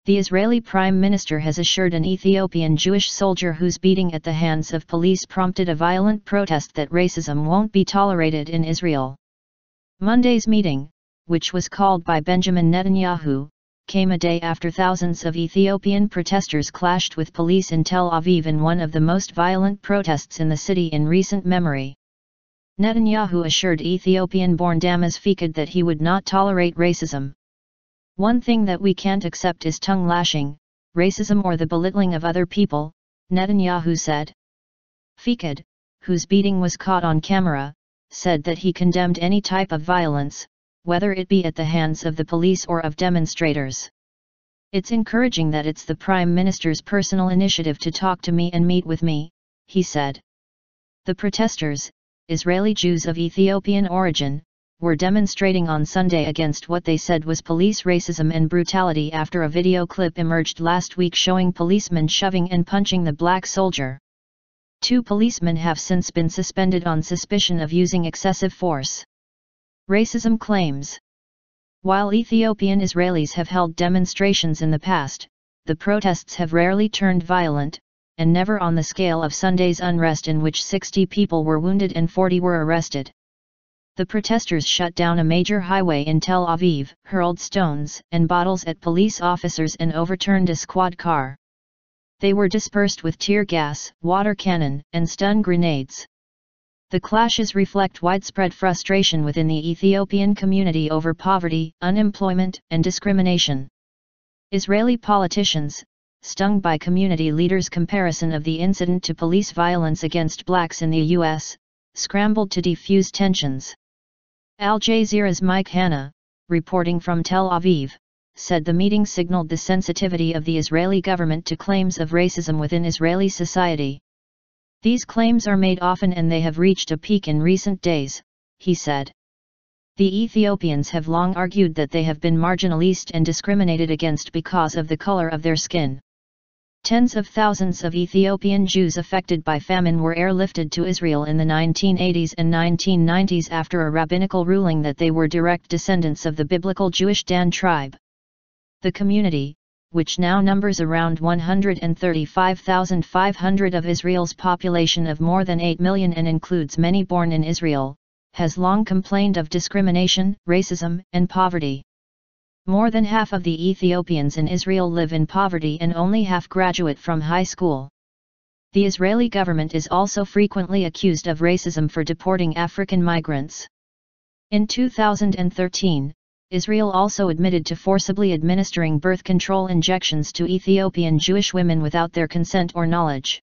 The Israeli Prime Minister has assured an Ethiopian Jewish soldier whose beating at the hands of police prompted a violent protest that racism won't be tolerated in Israel. Monday's meeting, which was called by Benjamin Netanyahu, came a day after thousands of Ethiopian protesters clashed with police in Tel Aviv in one of the most violent protests in the city in recent memory. Netanyahu assured Ethiopian-born Damas Fekade that he would not tolerate racism. "One thing that we can't accept is tongue-lashing, racism or the belittling of other people," Netanyahu said. Fekade, whose beating was caught on camera, said that he condemned any type of violence, whether it be at the hands of the police or of demonstrators. "It's encouraging that it's the Prime Minister's personal initiative to talk to me and meet with me," he said. The protesters, Israeli Jews of Ethiopian origin, were demonstrating on Sunday against what they said was police racism and brutality after a video clip emerged last week showing policemen shoving and punching the black soldier. 2 policemen have since been suspended on suspicion of using excessive force. Racism claims. While Ethiopian Israelis have held demonstrations in the past, the protests have rarely turned violent, and never on the scale of Sunday's unrest in which 60 people were wounded and 40 were arrested. The protesters shut down a major highway in Tel Aviv, hurled stones and bottles at police officers and overturned a squad car. They were dispersed with tear gas, water cannon, and stun grenades. The clashes reflect widespread frustration within the Ethiopian community over poverty, unemployment, and discrimination. Israeli politicians, stung by community leaders' comparison of the incident to police violence against blacks in the U.S., scrambled to defuse tensions. Al Jazeera's Mike Hanna, reporting from Tel Aviv, said the meeting signaled the sensitivity of the Israeli government to claims of racism within Israeli society. "These claims are made often and they have reached a peak in recent days," he said. "The Ethiopians have long argued that they have been marginalized and discriminated against because of the color of their skin." Tens of thousands of Ethiopian Jews affected by famine were airlifted to Israel in the 1980s and 1990s after a rabbinical ruling that they were direct descendants of the biblical Jewish Dan tribe. The community, which now numbers around 135,500 of Israel's population of more than 8 million and includes many born in Israel, has long complained of discrimination, racism, and poverty. More than half of the Ethiopians in Israel live in poverty and only half graduate from high school. The Israeli government is also frequently accused of racism for deporting African migrants. In 2013, Israel also admitted to forcibly administering birth control injections to Ethiopian Jewish women without their consent or knowledge.